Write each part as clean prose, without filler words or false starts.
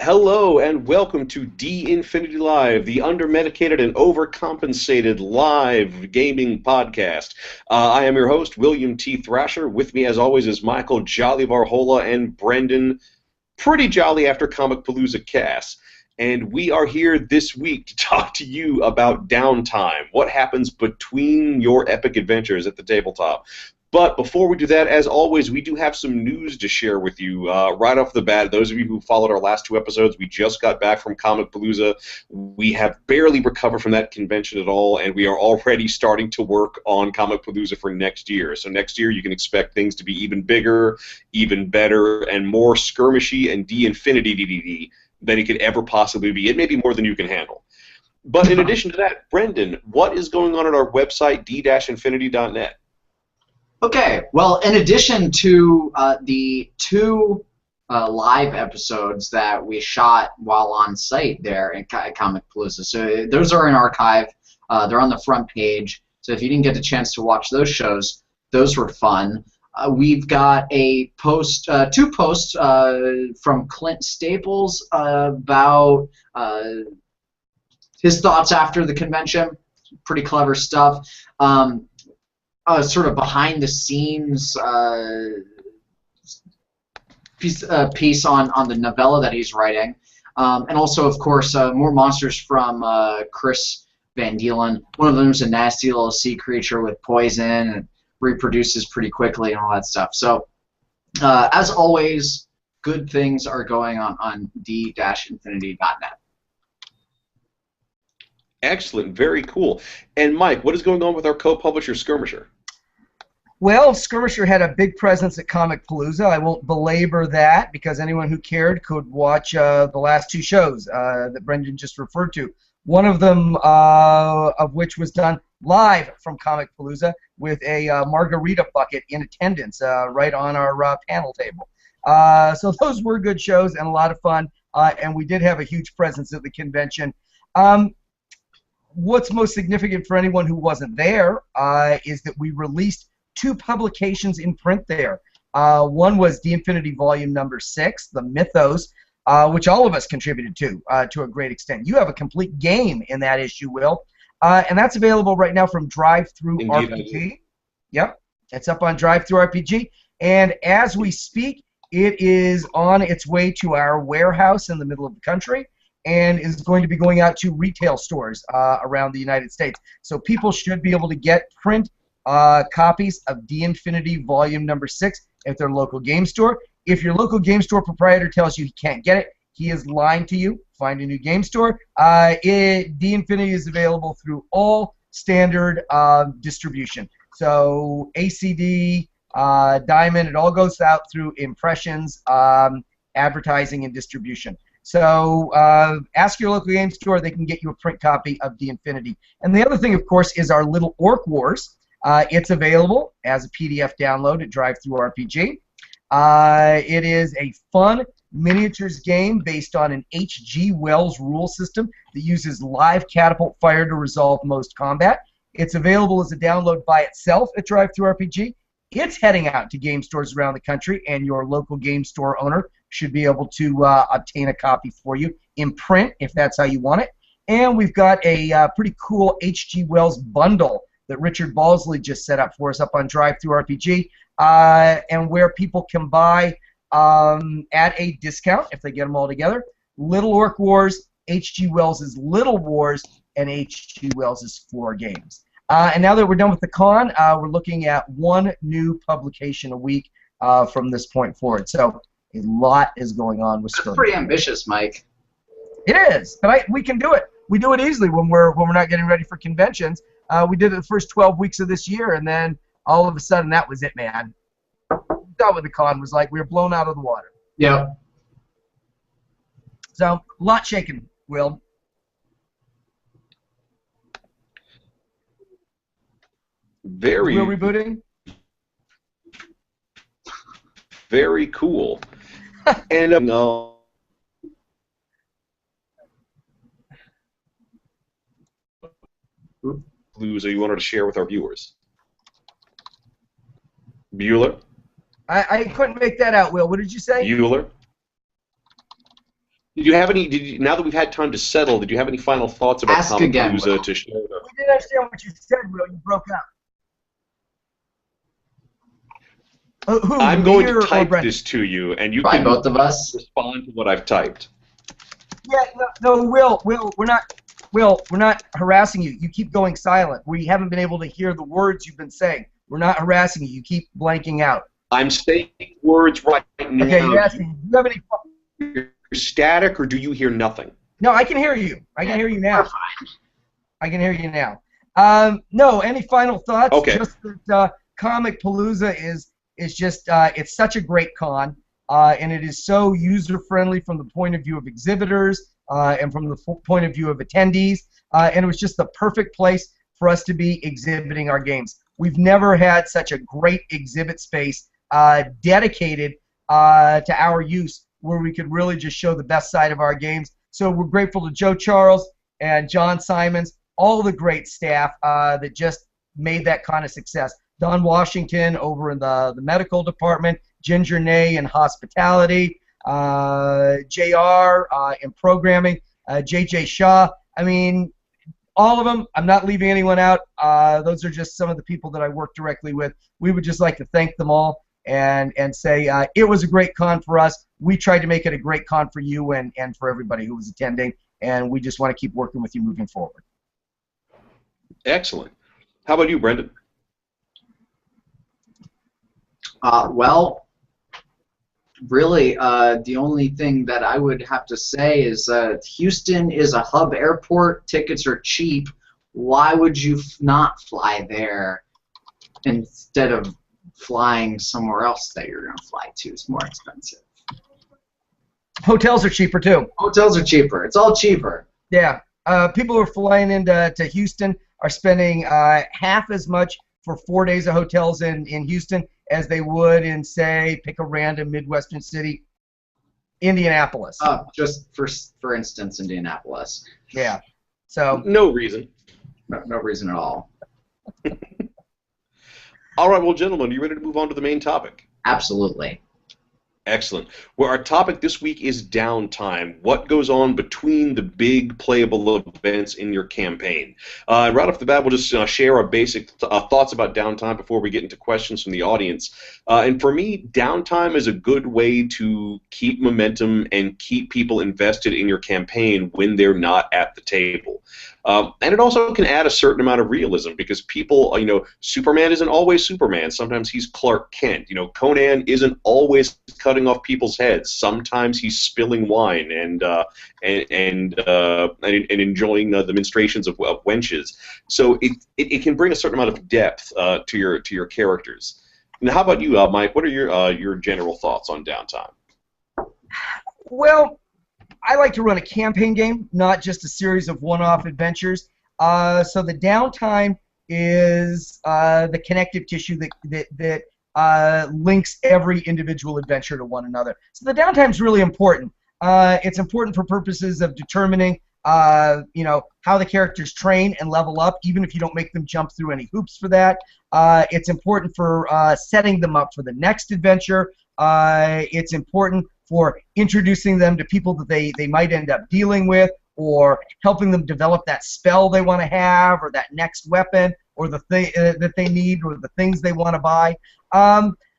Hello and welcome to D Infinity Live, the undermedicated and overcompensated live gaming podcast. I am your host, William T. Thrasher. With me, as always, is Michael Jolly Varhola and Brendan, pretty jolly after Comicpalooza Cass. And we are here this week to talk to you about Downtime, what happens between your epic adventures at the tabletop. But before we do that, as always, we do have some news to share with you right off the bat. Those of you who followed our last two episodes, we just got back from Comicpalooza. We have barely recovered from that convention at all, and we are already starting to work on Comicpalooza for next year. So next year, you can expect things to be even bigger, even better, and more skirmishy and D-Infinity than it could ever possibly be. It may be more than you can handle. But in addition to that, Brendan, what is going on at our website, d-infinity.net? Okay, well, in addition to the two live episodes that we shot while on site there at Comicpalooza, so those are in archive. They're on the front page. So if you didn't get a chance to watch those shows, those were fun. We've got two posts from Clint Staples about his thoughts after the convention. Pretty clever stuff. Sort of behind-the-scenes piece on the novella that he's writing. And also, of course, more monsters from Chris Van Deelen. One of them is a nasty little sea creature with poison and reproduces pretty quickly and all that stuff. So, as always, good things are going on d-infinity.net. Excellent, very cool. And Mike, what is going on with our co-publisher Skirmisher? Well, Skirmisher had a big presence at Comicpalooza. I won't belabor that because anyone who cared could watch the last two shows that Brendan just referred to. One of them of which was done live from Comicpalooza with a margarita bucket in attendance right on our panel table. So those were good shows and a lot of fun, and we did have a huge presence at the convention. What's most significant for anyone who wasn't there is that we released two publications in print there. One was D-Infinity Volume number 6, The Mythos, which all of us contributed to a great extent. You have a complete game in that issue, Will, and that's available right now from Drive-Thru RPG. Yep, it's up on Drive-Thru RPG, and as we speak, it is on its way to our warehouse in the middle of the country, and is going to be going out to retail stores around the United States. So people should be able to get print copies of D-Infinity Volume number 6 at their local game store. If your local game store proprietor tells you he can't get it, he is lying to you. Find a new game store. D-Infinity is available through all standard distribution. So ACD, Diamond, it all goes out through impressions, advertising, and distribution. So ask your local game store. They can get you a print copy of D-Infinity. And the other thing, of course, is our Little Orc Wars. It's available as a PDF download at Drive-Thru RPG. It is a fun miniatures game based on an H.G. Wells rule system that uses live catapult fire to resolve most combat. It's available as a download by itself at Drive-Thru RPG. It's heading out to game stores around the country, and your local game store owner should be able to obtain a copy for you in print if that's how you want it. And we've got a pretty cool H.G. Wells bundle that Richard Balsley just set up for us up on Drive-Thru RPG, and where people can buy at a discount if they get them all together. Little Orc Wars, H.G. Wells' Little Wars, and H.G. Wells' 4 games. And now that we're done with the con, we're looking at one new publication a week from this point forward. So a lot is going on with Skirmisher. That's pretty ambitious, Mike. It is, but we can do it. We do it easily when we're not getting ready for conventions. We did it the first 12 weeks of this year, and then all of a sudden that was it, man. Done with the con was like we were blown out of the water. Yeah. So a lot shaking, Will. Very. Will rebooting. Very cool. And no. Palooza you wanted to share with our viewers? Bueller? I couldn't make that out, Will. What did you say? Bueller? Did you have any? Now that we've had time to settle, did you have any final thoughts about Ask again, Will. Comicpalooza to share? We didn't understand what you said, Will. You broke up. I'm going to type this to you, and you By can both of us respond to what I've typed. Yeah, no, Will, we're not harassing you. You keep going silent. We haven't been able to hear the words you've been saying. We're not harassing you. You keep blanking out. I'm saying words right now. Okay, yes. Do you have any? You're static, or do you hear nothing? No, I can hear you. I can hear you now. I can hear you now. No, any final thoughts? Okay. Just that Comicpalooza is just it's such a great con, and it is so user friendly from the point of view of exhibitors and from the point of view of attendees, and it was just the perfect place for us to be exhibiting our games. We've never had such a great exhibit space dedicated to our use, where we could really just show the best side of our games. So we're grateful to Joe Charles and John Simons, all the great staff that just made that kind of success. Don Washington over in the medical department, Ginger Nay in hospitality, JR in programming, JJ Shaw. I mean, all of them. I'm not leaving anyone out. Those are just some of the people that I work directly with. We would just like to thank them all and say it was a great con for us. We tried to make it a great con for you and for everybody who was attending, and we just want to keep working with you moving forward. Excellent. How about you, Brendan? Well, really, the only thing that I would have to say is Houston is a hub airport. Tickets are cheap. Why would you not fly there instead of flying somewhere else that you're going to fly to? It's more expensive. Hotels are cheaper, too. Hotels are cheaper. It's all cheaper. Yeah. People who are flying into Houston are spending half as much for 4 days of hotels in Houston as they would in, say, pick a random Midwestern city, Indianapolis. Just for instance, Indianapolis. Yeah. So. No reason. No reason at all. All right, well, gentlemen, are you ready to move on to the main topic? Absolutely. Excellent. Well, our topic this week is downtime. What goes on between the big playable events in your campaign? Right off the bat, we'll just share our basic thoughts about downtime before we get into questions from the audience. And for me, downtime is a good way to keep momentum and keep people invested in your campaign when they're not at the table. And it also can add a certain amount of realism because people, Superman isn't always Superman. Sometimes he's Clark Kent. Conan isn't always cutting off people's heads. Sometimes he's spilling wine and enjoying the minstrations of wenches. So it can bring a certain amount of depth to your characters. Now, how about you, Mike? What are your general thoughts on downtime? Well, I like to run a campaign game, not just a series of one-off adventures. So the downtime is the connective tissue that links every individual adventure to one another. So the downtime is really important. It's important for purposes of determining, how the characters train and level up, even if you don't make them jump through any hoops for that. It's important for setting them up for the next adventure. It's important for introducing them to people that they might end up dealing with, or helping them develop that spell they want to have, or that next weapon, or the thing that they need, or the things they want to buy.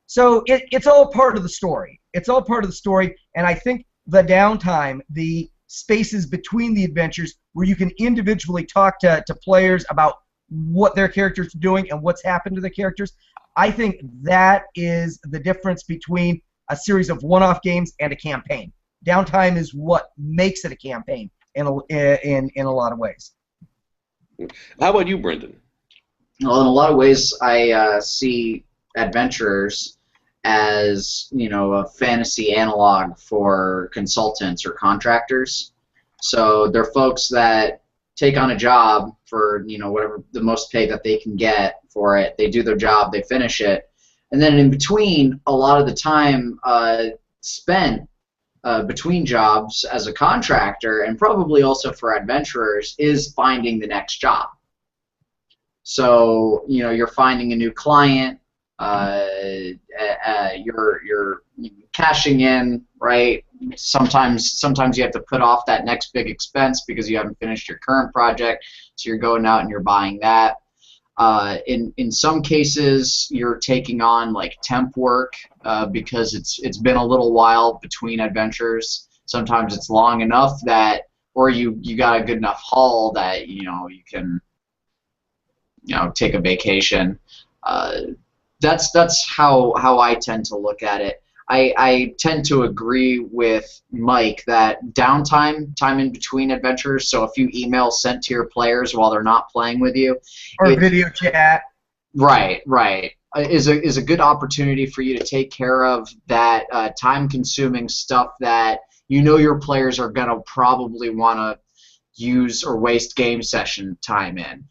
So it's all part of the story. It's all part of the story, and I think the downtime, the spaces between the adventures where you can individually talk to players about what their characters are doing and what's happened to the characters, I think that is the difference between a series of one-off games and a campaign. Downtime is what makes it a campaign in a lot of ways. How about you, Brendan? Well, in a lot of ways, I see adventurers as a fantasy analog for consultants or contractors. So they're folks that take on a job for whatever the most pay that they can get for it. They do their job, they finish it. And then in between, a lot of the time spent between jobs as a contractor, and probably also for adventurers, is finding the next job. So, you're finding a new client, you're cashing in, right? Sometimes you have to put off that next big expense because you haven't finished your current project, so you're going out and you're buying that. In some cases, you're taking on like temp work because it's been a little while between adventures. Sometimes it's long enough that, or you got a good enough haul that you can take a vacation. That's how I tend to look at it. I tend to agree with Mike that downtime, time in between adventures, so a few emails sent to your players while they're not playing with you, or video chat. Right, is a good opportunity for you to take care of that time-consuming stuff that your players are gonna probably want to use or waste game session time in.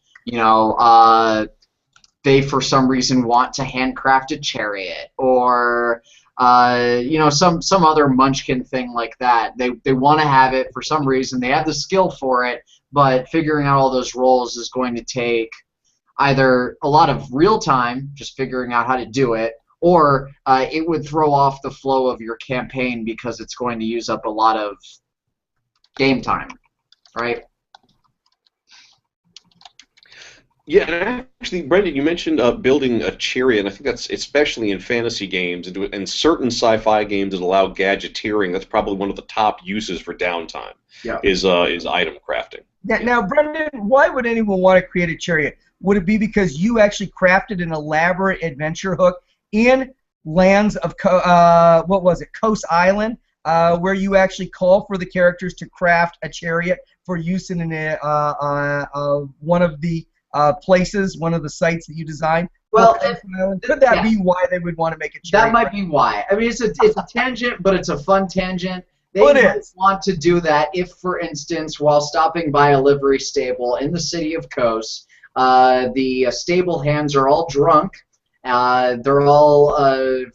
They for some reason want to handcraft a chariot, or some other munchkin thing like that. They want to have it for some reason. They have the skill for it, but figuring out all those roles is going to take either a lot of real time, just figuring out how to do it, or it would throw off the flow of your campaign because it's going to use up a lot of game time, right? Yeah, and actually, Brendan, you mentioned building a chariot, and I think that's especially in fantasy games and certain sci-fi games that allow gadgeteering. That's probably one of the top uses for downtime. Yeah. Is item crafting. Now, Brendan, why would anyone want to create a chariot? Would it be because you actually crafted an elaborate adventure hook in lands of Coast Island, where you actually call for the characters to craft a chariot for use in one of the places, one of the sites that you designed? Well, could that be why they would want to make a chariot? That might be why. I mean, it's a tangent, but it's a fun tangent. They might want to do that if, for instance, while stopping by a livery stable in the city of Kos, the stable hands are all drunk. They're all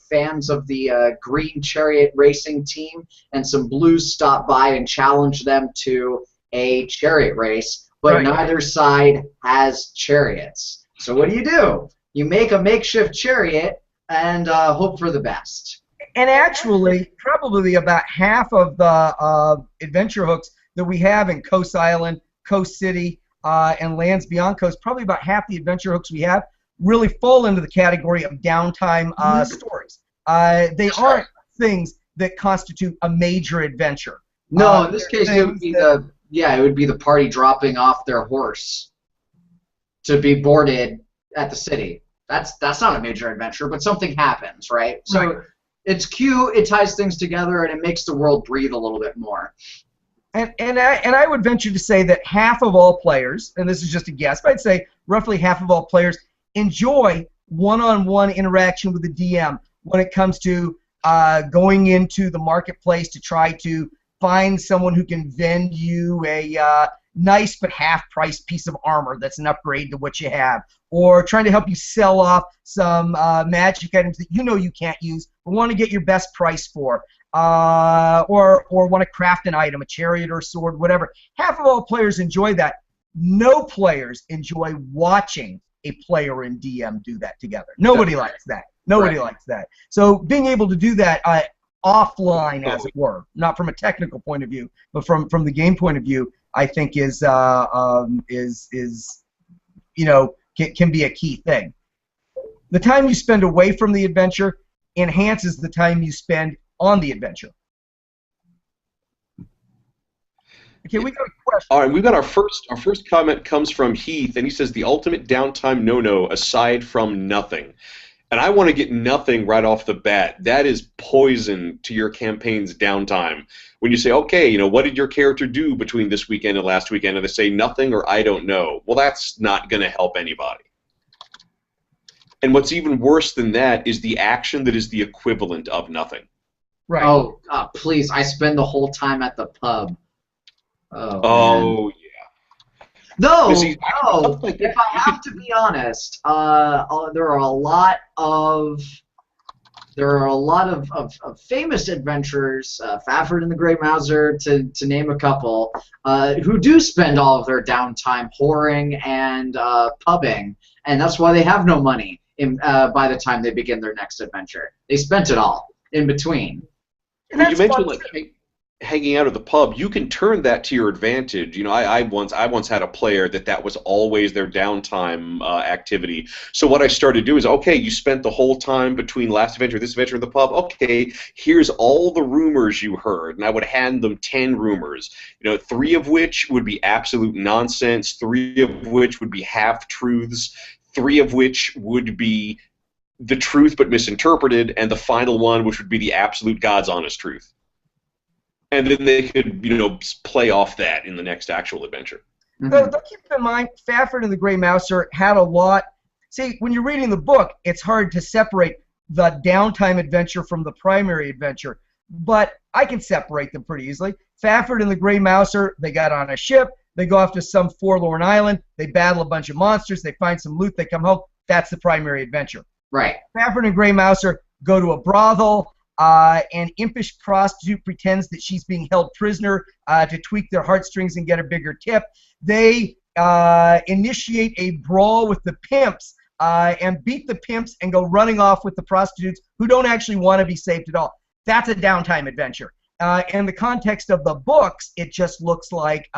fans of the Green Chariot Racing team, and some blues stop by and challenge them to a chariot race, but neither side has chariots. So what do? You make a makeshift chariot and hope for the best. And actually, probably about half of the adventure hooks that we have in Coast Island, Coast City, and lands beyond Coast, probably about half the adventure hooks we have really fall into the category of downtime stories. They aren't things that constitute a major adventure. No, in this case, it would be the party dropping off their horse to be boarded at the city. That's not a major adventure, but something happens, right? So it's cute, it ties things together, and it makes the world breathe a little bit more. And I would venture to say that half of all players, and this is just a guess, but I'd say roughly half of all players enjoy one-on-one interaction with the DM when it comes to going into the marketplace to try to find someone who can vend you a nice but half-price piece of armor that's an upgrade to what you have, or trying to help you sell off some magic items that you can't use but want to get your best price for, or want to craft an item, a chariot or a sword, whatever. Half of all players enjoy that. No players enjoy watching a player and DM do that together. Nobody likes that. Nobody likes that. So being able to do that offline, as it were, not from a technical point of view, but from the game point of view, I think is can be a key thing. The time you spend away from the adventure enhances the time you spend on the adventure. Okay, we got a question. All right, we've got our first comment comes from Heath, and he says the ultimate downtime no-no aside from nothing. And I want to get nothing right off the bat. That is poison to your campaign's downtime. When you say, okay, what did your character do between this weekend and last weekend? And they say nothing or I don't know. Well, that's not going to help anybody. And what's even worse than that is the action that is the equivalent of nothing. Right. Oh, please, I spend the whole time at the pub. Oh, yeah. No, if I have to be honest, there are a lot of famous adventurers, Fafford and the Grey Mouser, to name a couple, who do spend all of their downtime whoring and pubbing, and that's why they have no money. by the time they begin their next adventure. They spent it all in between. Well, you mentioned like hanging out at the pub. You can turn that to your advantage. You know, I once had a player that was always their downtime activity. So what I started to do is, okay, you spent the whole time between last adventure, this adventure in the pub. Okay, here's all the rumors you heard, and I would hand them 10 rumors. You know, 3 of which would be absolute nonsense, 3 of which would be half truths, 3 of which would be the truth but misinterpreted, and the final one, which would be the absolute God's honest truth. And then they could, you know, play off that in the next actual adventure. Though keep in mind, Fafford and the Grey Mouser had a lot. See, when you're reading the book, it's hard to separate the downtime adventure from the primary adventure. But I can separate them pretty easily. Fafford and the Grey Mouser, they got on a ship. They go off to some forlorn island. They battle a bunch of monsters. They find some loot. They come home. That's the primary adventure. Right. Fafford and Grey Mouser go to a brothel. An impish prostitute pretends that she's being held prisoner to tweak their heartstrings and get a bigger tip. They initiate a brawl with the pimps and beat the pimps and go running off with the prostitutes who don't actually want to be saved at all. That's a downtime adventure. In the context of the books, it just looks like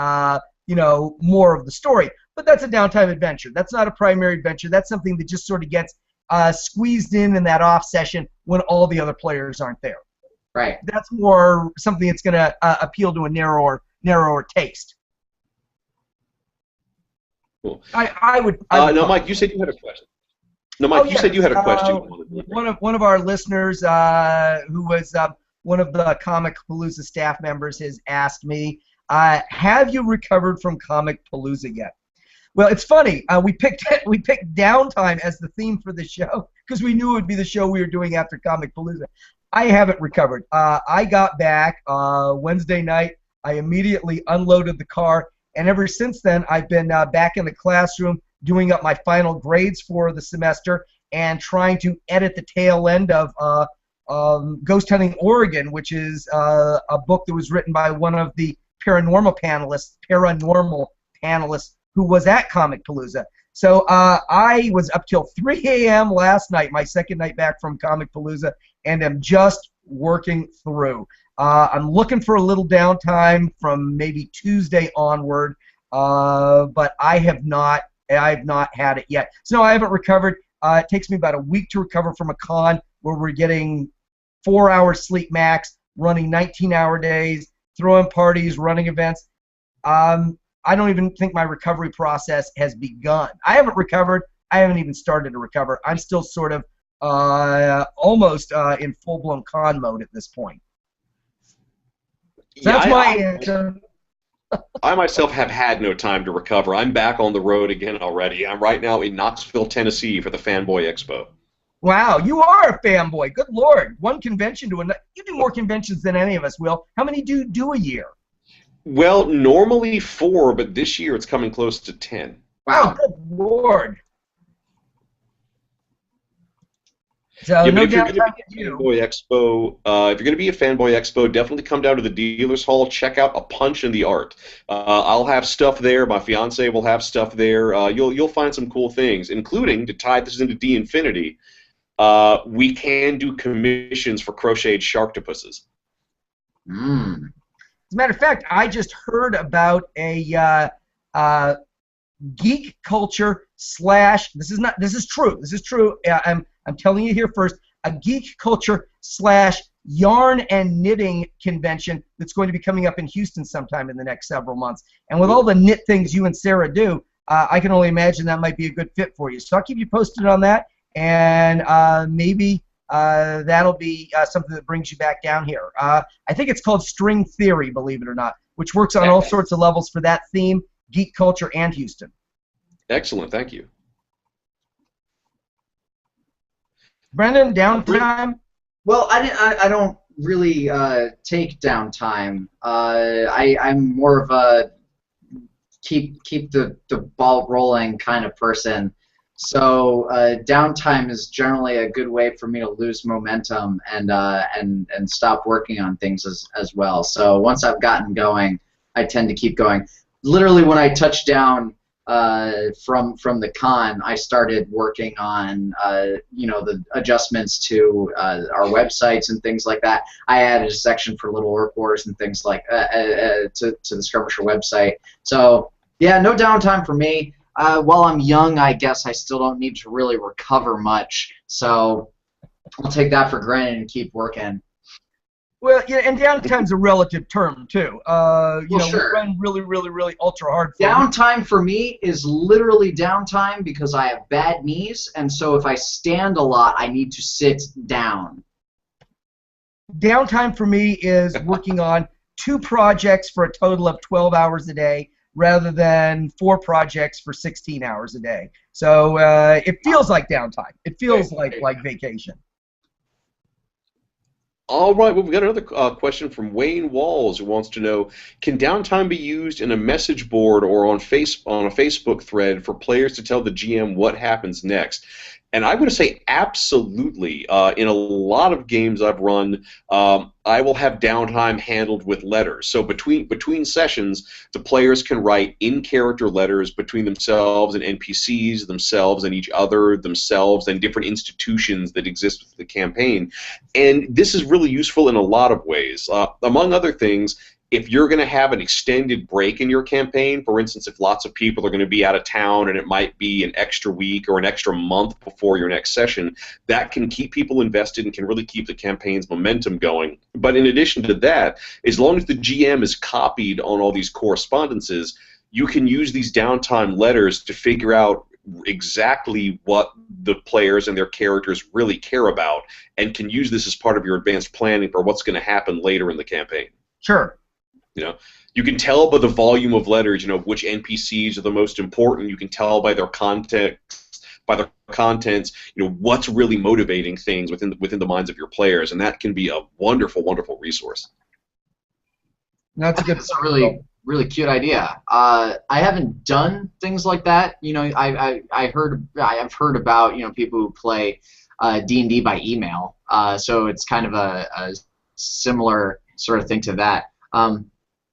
you know, more of the story. But that's a downtime adventure. That's not a primary adventure. That's something that just sort of gets squeezed in that off session when all the other players aren't there. Right. That's more something that's going to appeal to a narrower taste. Cool. I would. No, Mike, you said you had a question. No, Mike, you said you had a question. One of our listeners, who was one of the Comicpalooza staff members, has asked me, "Have you recovered from Comicpalooza yet?" Well, it's funny. We picked Downtime as the theme for the show because we knew it would be the show we were doing after Comicpalooza. I haven't recovered. I got back Wednesday night. I immediately unloaded the car, and ever since then, I've been back in the classroom doing up my final grades for the semester and trying to edit the tail end of Ghost Hunting Oregon, which is a book that was written by one of the paranormal panelists who was at Comicpalooza. So I was up till 3 a.m. last night, my second night back from Comicpalooza, and am just working through. I'm looking for a little downtime from maybe Tuesday onward, but I have not had it yet. So no, I haven't recovered. It takes me about a week to recover from a con where we're getting 4 hours sleep max, running 19-hour days, throwing parties, running events. I don't even think my recovery process has begun. I haven't recovered. I haven't even started to recover. I'm still sort of almost in full-blown con mode at this point. So that's my answer. I myself have had no time to recover. I'm back on the road again already. I'm right now in Knoxville, Tennessee for the Fanboy Expo. Wow, you are a fanboy. Good Lord. One convention to another. You do more conventions than any of us, Will. How many do you do a year? Well, normally 4, but this year it's coming close to 10. Wow, good Lord. So Yeah, no if you're doubt going to be at Fanboy Expo, if you're going to be at Fanboy Expo, definitely come down to the dealers hall. Check out A Punch in the Art. I'll have stuff there. My fiance will have stuff there. You'll find some cool things, including, to tie this into D Infinity, we can do commissions for crocheted sharktopuses. As a matter of fact, I just heard about a geek culture slash. This is true. I'm telling you here first. A geek culture slash yarn and knitting convention that's going to be coming up in Houston sometime in the next several months. And with all the knit things you and Sarah do, I can only imagine that might be a good fit for you. So I'll keep you posted on that, and maybe that'll be something that brings you back down here. I think it's called String Theory, believe it or not, which works on all sorts of levels for that theme, geek culture, and Houston. Excellent, thank you. Brendan, downtime? Well, I don't really take downtime. I'm more of a keep the ball rolling kind of person. So downtime is generally a good way for me to lose momentum and stop working on things as well. So once I've gotten going, I tend to keep going. Literally, when I touch down from the con, I started working on the adjustments to our websites and things like that. I added a section for Little Orc Wars and things like to the Skirmisher website. So yeah, no downtime for me. While I'm young, I guess I still don't need to really recover much. So I'll take that for granted and keep working. Well, yeah, and downtime's a relative term too. Sure. We run really, really, really ultra hard. Downtime for me is literally downtime because I have bad knees, and so if I stand a lot, I need to sit down. Downtime for me is working on 2 projects for a total of 12 hours a day, rather than 4 projects for 16 hours a day. So it feels like downtime. It feels like vacation. All right, well, we've got another question from Wayne Walls, who wants to know, can downtime be used in a message board or on a Facebook thread for players to tell the GM what happens next? And I'm going to say absolutely. In a lot of games I've run, I will have downtime handled with letters. So between sessions, the players can write in-character letters between themselves and NPCs, themselves and each other, themselves and different institutions that exist within the campaign. And this is really useful in a lot of ways. Among other things, if you're going to have an extended break in your campaign, for instance, if lots of people are going to be out of town and it might be an extra week or an extra month before your next session, that can keep people invested and can really keep the campaign's momentum going. But in addition to that, as long as the GM is copied on all these correspondences, you can use these downtime letters to figure out exactly what the players and their characters really care about, and can use this as part of your advanced planning for what's going to happen later in the campaign. Sure. You can tell by the volume of letters, which NPCs are the most important. You can tell by their context, by their contents, what's really motivating things within the minds of your players, and that can be a wonderful, wonderful resource. That's a really cute idea. I haven't done things like that. I've heard about people who play D&D by email. So it's kind of a similar sort of thing to that.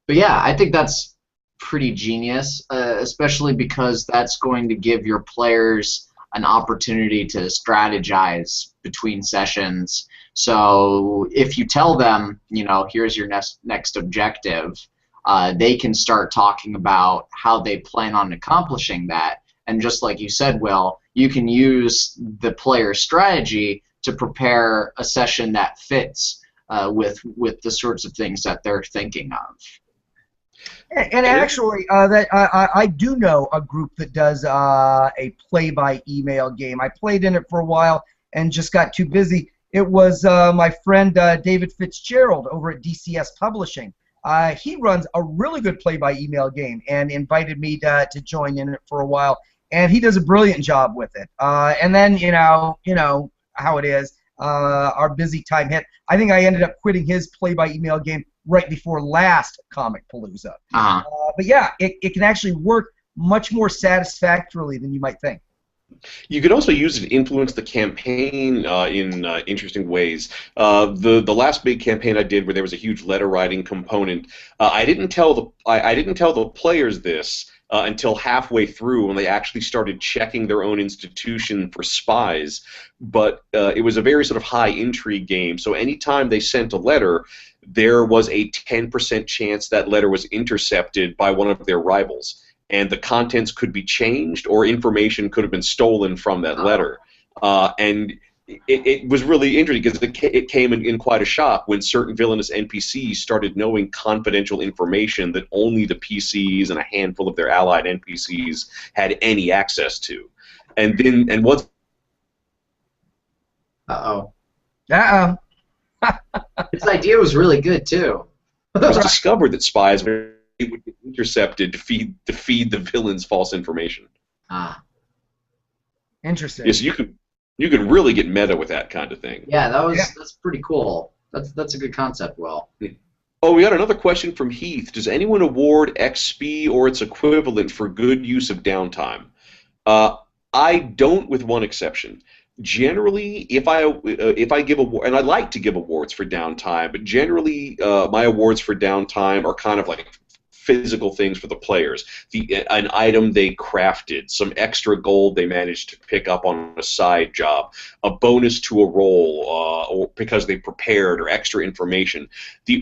But yeah, I think that's pretty genius, especially because that's going to give your players an opportunity to strategize between sessions. So if you tell them, here's your next objective, they can start talking about how they plan on accomplishing that. And just like you said, Will, you can use the player strategy to prepare a session that fits with the sorts of things that they're thinking of. And actually, I do know a group that does a play-by-email game. I played in it for a while and just got too busy. It was my friend David Fitzgerald over at DCS Publishing. He runs a really good play-by-email game and invited me to join in it for a while. And he does a brilliant job with it. And then, you know how it is. Our busy time hit. I think I ended up quitting his play-by-email game right before last Comicpalooza. But yeah, it can actually work much more satisfactorily than you might think. You could also use it to influence the campaign in interesting ways. The last big campaign I did, where there was a huge letter writing component, I didn't tell the players this until halfway through, when they actually started checking their own institution for spies. But it was a very sort of high intrigue game, so anytime they sent a letter, there was a 10% chance that letter was intercepted by one of their rivals, and the contents could be changed, or information could have been stolen from that letter. And it was really interesting, because it came in quite a shock when certain villainous NPCs started knowing confidential information that only the PCs and a handful of their allied NPCs had any access to. And once... Uh-oh. Uh-oh. This idea was really good, too. It was discovered that spies would get intercepted to feed the villains false information. Interesting. Yes, you could really get meta with that kind of thing. Yeah, that's pretty cool. That's a good concept, Will. Oh, we got another question from Heath. Does anyone award XP or its equivalent for good use of downtime? I don't, with one exception. Generally, if I give award, and I like to give awards for downtime, but generally my awards for downtime are kind of like physical things for the players. An item they crafted, some extra gold they managed to pick up on a side job, a bonus to a roll, or because they prepared, or extra information.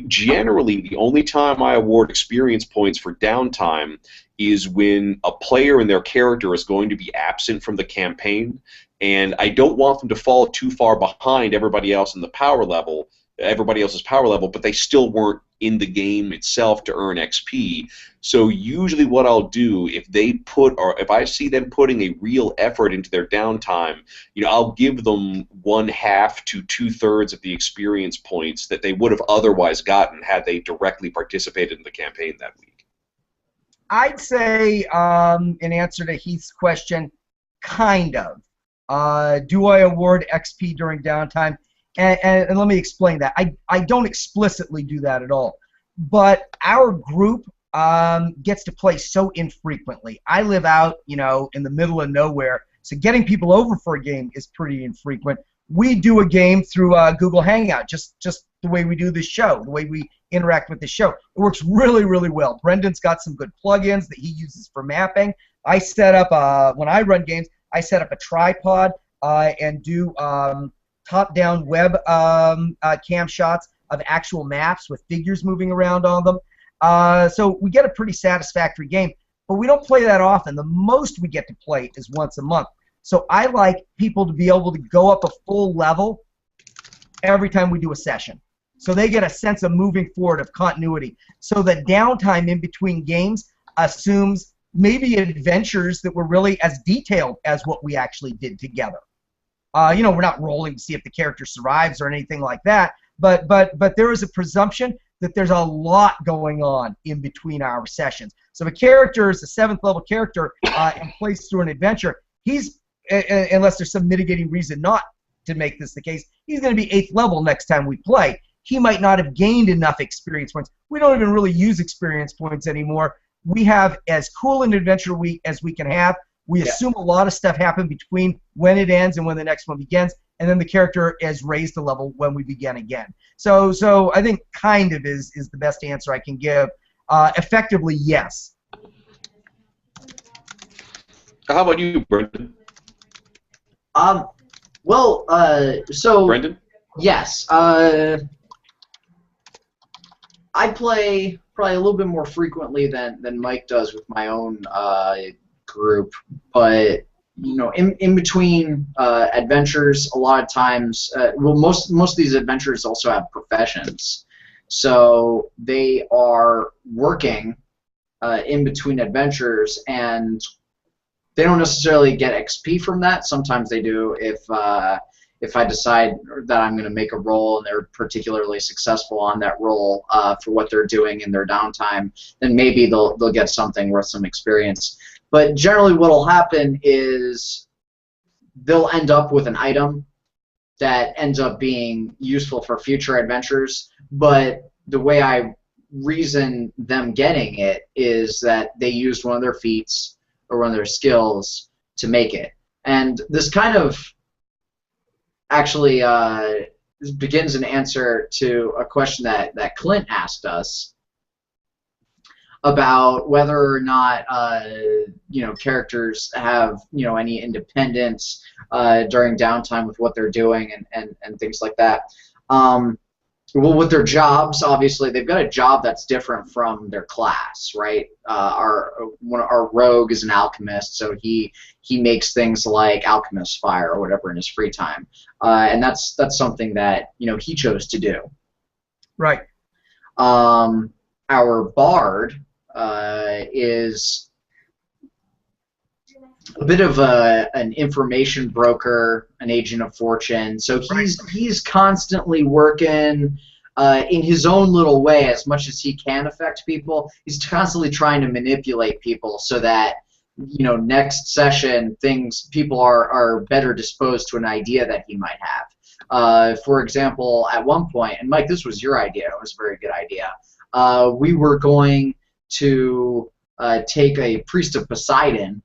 Generally, the only time I award experience points for downtime is when a player and their character is going to be absent from the campaign, and I don't want them to fall too far behind everybody else in the everybody else's power level, but they still weren't in the game itself to earn XP. So usually what I'll do, if I see them putting a real effort into their downtime, I'll give them 1/2 to 2/3 of the experience points that they would have otherwise gotten had they directly participated in the campaign that week. I'd say, in answer to Heath's question, kind of. Do I award XP during downtime? And let me explain that. I don't explicitly do that at all. But our group gets to play so infrequently. I live out, in the middle of nowhere, so getting people over for a game is pretty infrequent. We do a game through Google Hangout, just the way we do this show, the way we interact with the show. It works really, really well. Brendan's got some good plugins that he uses for mapping. I set up, when I run games, I set up a tripod and do top-down web cam shots of actual maps with figures moving around on them. So we get a pretty satisfactory game, but we don't play that often. The most we get to play is once a month. So I like people to be able to go up a full level every time we do a session. So they get a sense of moving forward, of continuity. So the downtime in between games assumes maybe adventures that were really as detailed as what we actually did together. We're not rolling to see if the character survives or anything like that, but there is a presumption that there's a lot going on in between our sessions. So if a character is a 7th level character and plays through an adventure, he's, unless there's some mitigating reason not to make this the case, he's going to be 8th level next time we play. He might not have gained enough experience points. We don't even really use experience points anymore. We have as cool an adventure as we can have. We assume a lot of stuff happened between when it ends and when the next one begins, and then the character is raised a level when we begin again. So I think kind of is the best answer I can give. Effectively, yes. How about you, Brendan? So Brendan? Yes. I play probably a little bit more frequently than Mike does with my own group, but in between adventures, a lot of times, most of these adventures also have professions, so they are working in between adventures, and they don't necessarily get XP from that. Sometimes they do if I decide that I'm going to make a roll and they're particularly successful on that roll for what they're doing in their downtime, then maybe they'll get something worth some experience. But generally what will happen is they'll end up with an item that ends up being useful for future adventures, but the way I reason them getting it is that they used one of their feats or one of their skills to make it. And this kind of actually begins an answer to a question that Clint asked us about whether or not characters have any independence during downtime with what they're doing and things like that. Well, with their jobs, obviously they've got a job that's different from their class, right? Our rogue is an alchemist, so he makes things like alchemist fire or whatever in his free time, and that's something that he chose to do. Right. Our bard is a bit of an information broker, an agent of fortune. So he's constantly working in his own little way as much as he can affect people. He's constantly trying to manipulate people so that next session people are better disposed to an idea that he might have. For example, at one point, and Mike, this was your idea. It was a very good idea. We were going to take a priest of Poseidon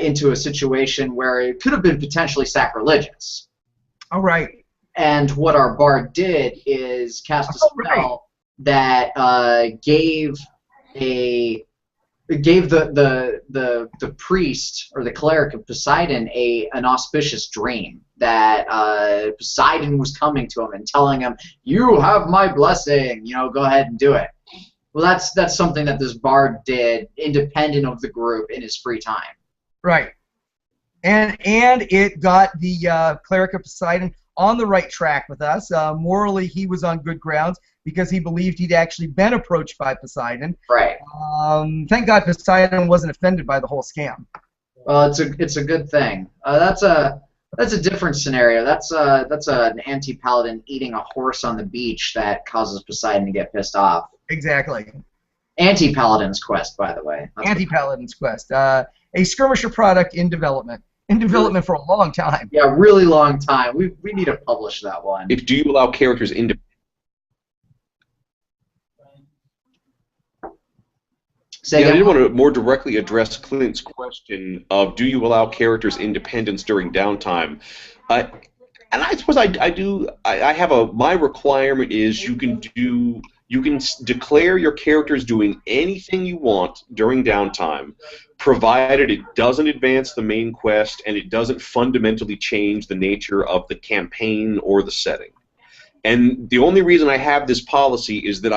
into a situation where it could have been potentially sacrilegious. All right. And what our bard did is cast a spell that gave the priest or the cleric of Poseidon an auspicious dream that Poseidon was coming to him and telling him, "You have my blessing. You know, go ahead and do it." Well, that's something that this bard did, independent of the group, in his free time. Right. And it got the cleric of Poseidon on the right track with us. Morally, he was on good grounds because he believed he'd actually been approached by Poseidon. Right. Thank God Poseidon wasn't offended by the whole scam. Well, it's a good thing. That's a different scenario. That's an anti-paladin eating a horse on the beach that causes Poseidon to get pissed off. Exactly. Anti-paladin's quest, by the way. Anti-paladin's quest. A skirmisher product in development. In development for a long time. Yeah, really long time. We need to publish that one. Do you allow characters independent? I did want to more directly address Clint's question of, do you allow characters independence during downtime? And I suppose I do. I have my requirement is you can declare your characters doing anything you want during downtime, provided it doesn't advance the main quest and it doesn't fundamentally change the nature of the campaign or the setting. And the only reason I have this policy is that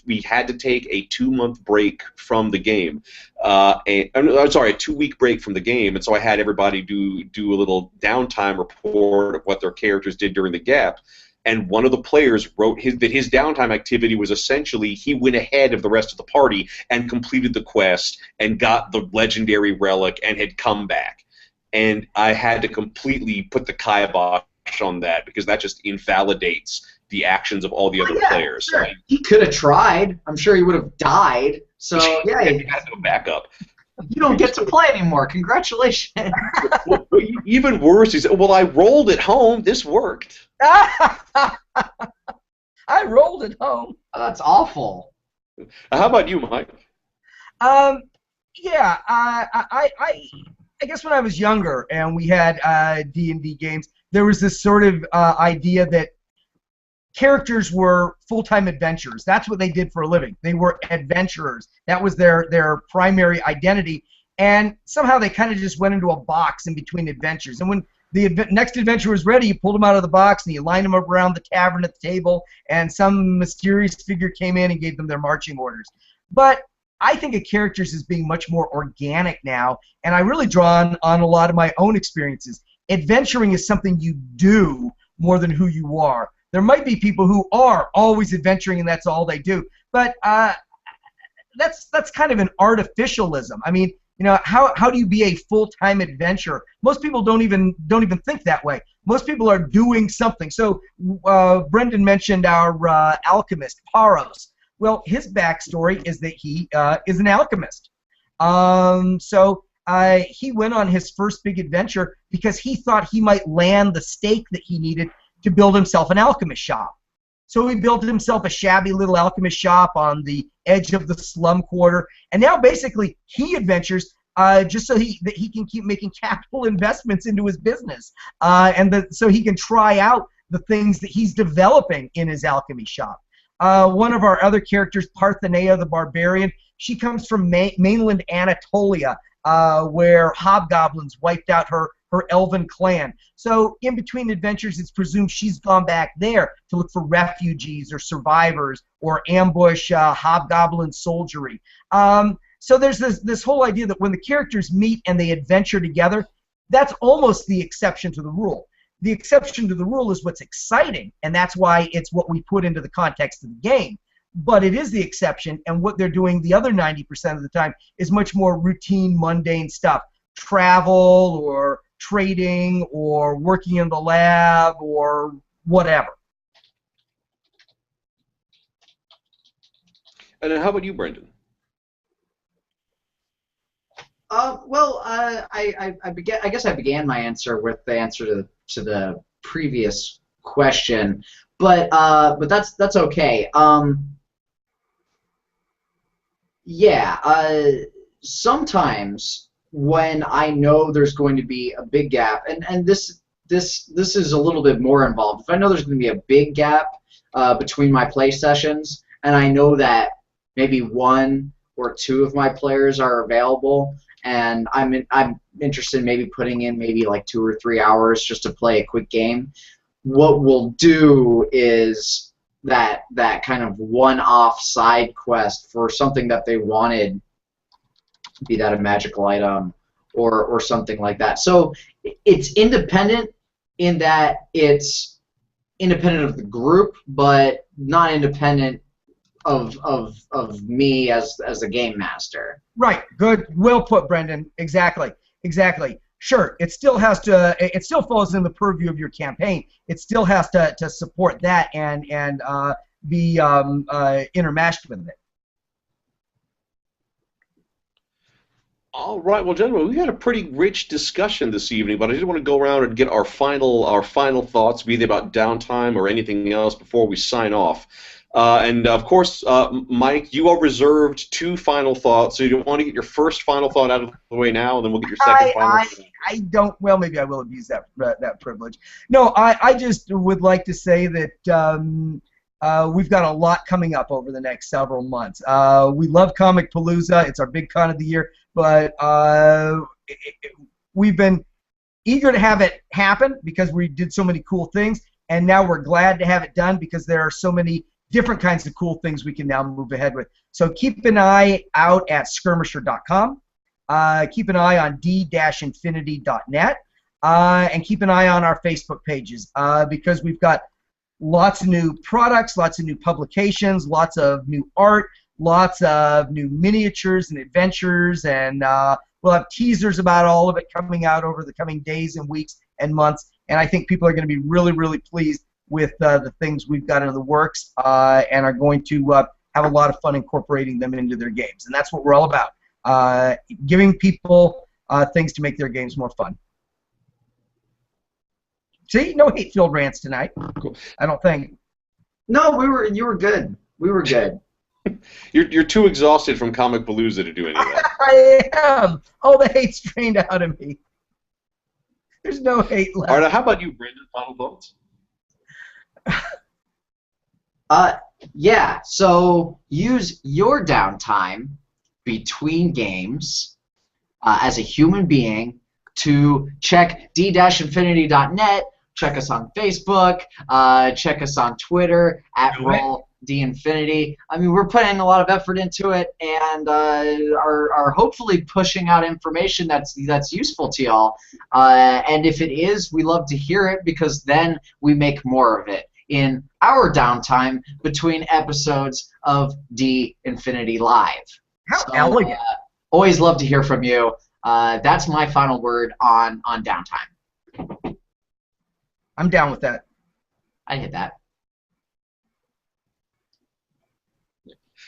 we had to take a 2-month break from the game, a 2-week break from the game, and so I had everybody do a little downtime report of what their characters did during the gap. And one of the players wrote that his downtime activity was essentially he went ahead of the rest of the party and completed the quest and got the legendary relic and had come back. And I had to completely put the kibosh on that because that just invalidates the actions of all the other players. Sure. He could have tried. I'm sure he would have died. So yeah, he had no backup. You don't get to play anymore. Congratulations. Well, even worse, he said, "Well, I rolled at home. This worked." I rolled at home. Oh, that's awful. How about you, Mike? Yeah, I guess when I was younger and we had D&D games, there was this sort of idea that characters were full-time adventurers. That's what they did for a living. They were adventurers. That was their primary identity. And somehow they kind of just went into a box in between adventures. And when the next adventure was ready, you pulled them out of the box and you lined them up around the tavern at the table, and some mysterious figure came in and gave them their marching orders. But I think of characters as being much more organic now, and I really draw on a lot of my own experiences. Adventuring is something you do more than who you are. There might be people who are always adventuring and that's all they do, but that's kind of an artificialism. I mean, you know, how do you be a full-time adventurer? Most people don't even think that way. Most people are doing something. So Brendan mentioned our alchemist, Paros. Well, his backstory is that he is an alchemist. So he went on his first big adventure because he thought he might land the stake that he needed to build himself an alchemist shop. So he built himself a shabby little alchemist shop on the edge of the slum quarter, and now basically he adventures just so that he can keep making capital investments into his business, so he can try out the things that he's developing in his alchemy shop. One of our other characters, Parthenia the Barbarian, she comes from mainland Anatolia, where hobgoblins wiped out her elven clan. So in between adventures, it's presumed she's gone back there to look for refugees or survivors or ambush hobgoblin soldiery. So there's this whole idea that when the characters meet and they adventure together, that's almost the exception to the rule. The exception to the rule is what's exciting, and that's why it's what we put into the context of the game. But it is the exception, and what they're doing the other 90% of the time is much more routine, mundane stuff. Travel or trading or working in the lab or whatever. And how about you, Brendan? I guess I began my answer with the answer to the previous question, but that's okay. Sometimes when I know there's going to be a big gap, and this this is a little bit more involved. If I know there's going to be a big gap between my play sessions, and I know that maybe 1 or 2 of my players are available, and I'm interested in maybe putting in maybe like 2 or 3 hours just to play a quick game, what we'll do is that kind of one-off side quest for something that they wanted, be that a magical item or something like that. So it's independent in that it's independent of the group, but not independent of me as a game master. Right. Good. Well put, Brendan. Exactly. Sure. It still has to. It still falls in the purview of your campaign. It still has to support that and be intermeshed with it. All right, well, gentlemen, we had a pretty rich discussion this evening, but I did want to go around and get our final thoughts, be they about Downtime or anything else, before we sign off. And of course, Mike, you are reserved 2 final thoughts. So you want to get your first final thought out of the way now, and then we'll get your second final. I don't. Well, maybe I will abuse that privilege. No, I just would like to say that. We've got a lot coming up over the next several months. We love Comicpalooza. It's our big con of the year, but we've been eager to have it happen because we did so many cool things, and now we're glad to have it done because there are so many different kinds of cool things we can now move ahead with. So keep an eye out at skirmisher.com. Keep an eye on d-infinity.net, and keep an eye on our Facebook pages because we've got lots of new products, lots of new publications, lots of new art, lots of new miniatures and adventures, and we'll have teasers about all of it coming out over the coming days and weeks and months. And I think people are going to be really, really pleased with the things we've got in the works and are going to have a lot of fun incorporating them into their games. And that's what we're all about, giving people things to make their games more fun. See, no hate-filled rants tonight. Cool. I don't think. No, you were good. We were good. You're too exhausted from Comicpalooza to do any of that. I am. All the hate's drained out of me. There's no hate left. All right, how about you, Brendan? Final thoughts? Yeah. So use your downtime between games as a human being to check d-infinity.net. Check us on Facebook. Check us on Twitter at RollDinfinity. I mean, we're putting a lot of effort into it, and are hopefully pushing out information that's useful to y'all. And if it is, we love to hear it because then we make more of it in our downtime between episodes of D-Infinity Live. How elegant! Always love to hear from you. That's my final word on downtime. I'm down with that. I hit that.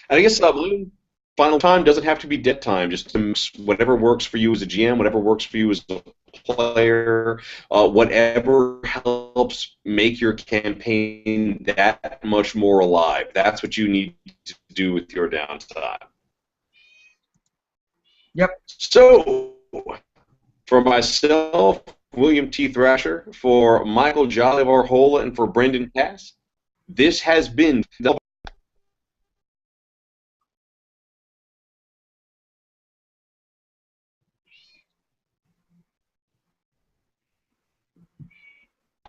And I guess final time doesn't have to be dead time. Just whatever works for you as a GM, whatever works for you as a player, whatever helps make your campaign that much more alive. That's what you need to do with your downtime. Yep. So, for myself, William T. Thrasher, for Michael Jolly Varhola, and for Brendan Cass, this has been the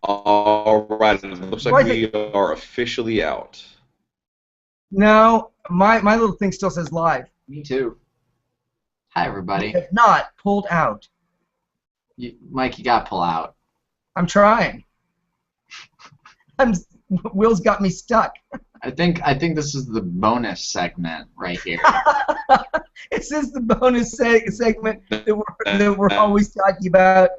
All right, it looks like we are officially out. No, my little thing still says live. Me too. Hi, everybody. If not, pulled out. Mike, you got to pull out. I'm trying. Will's got me stuck. I think this is the bonus segment right here. This is the bonus segment that we're always talking about.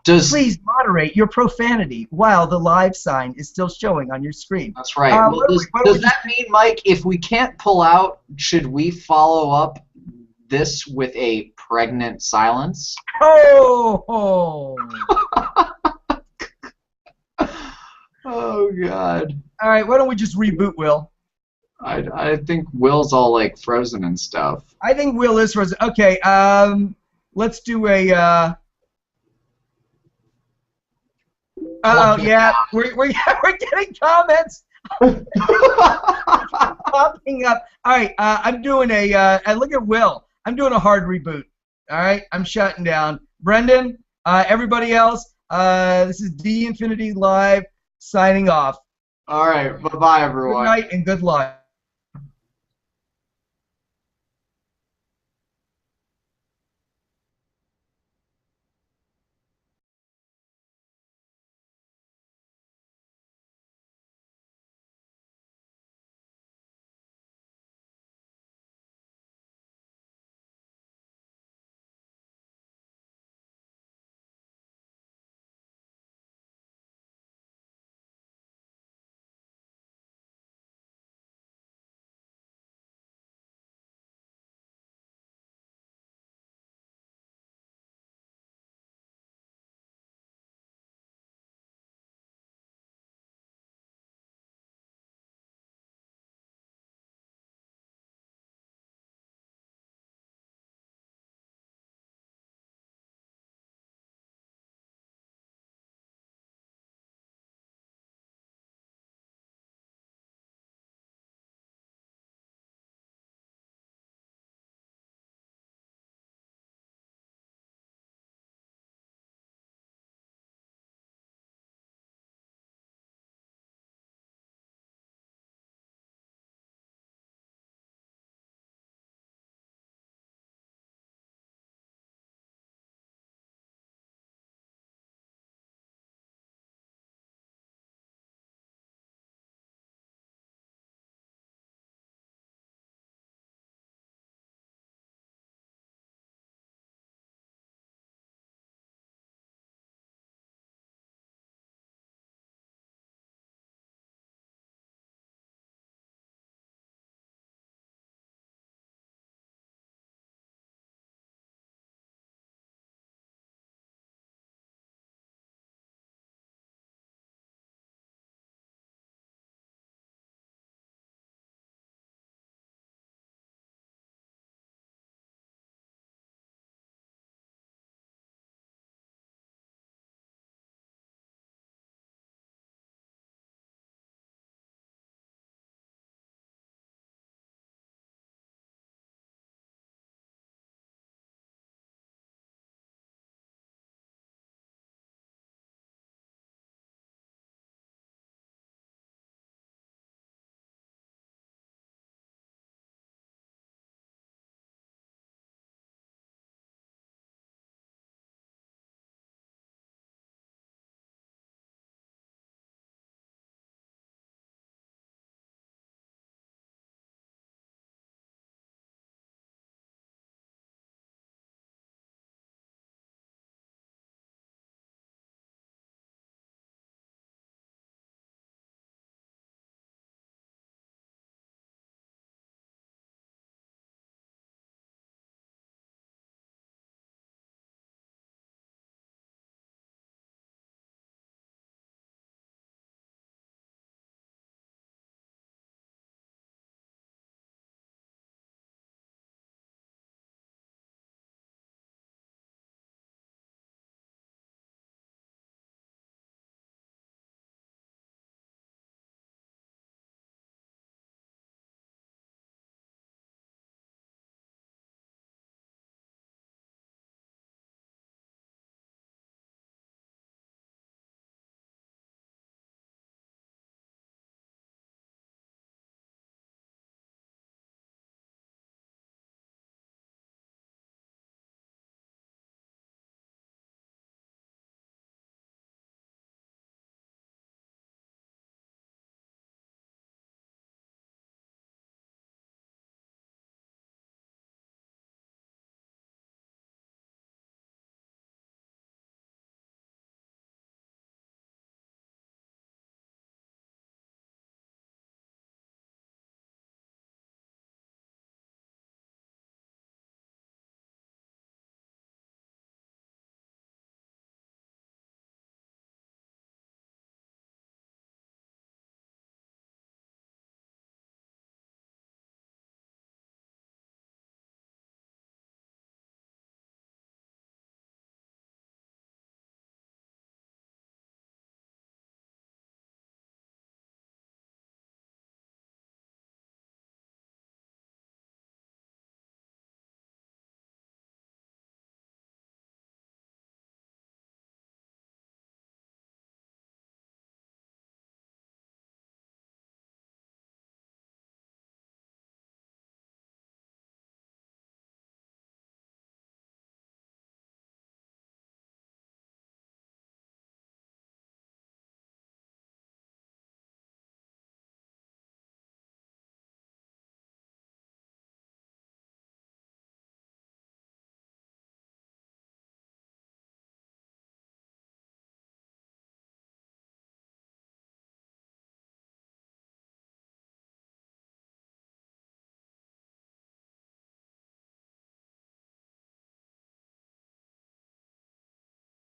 Please moderate your profanity while the live sign is still showing on your screen. That's right. Well, does that mean, Mike, if we can't pull out, should we follow up this with a pregnant silence? Oh! Oh, God. All right, why don't we just reboot Will? I think Will's all, like, frozen and stuff. I think Will is frozen. Okay, let's do a... Oh yeah, we're getting comments popping up. All right, I'm doing look at Will. I'm doing a hard reboot. All right, I'm shutting down. Brendan, everybody else, this is D Infinity Live signing off. All right, bye-bye, everyone. Good night and good luck.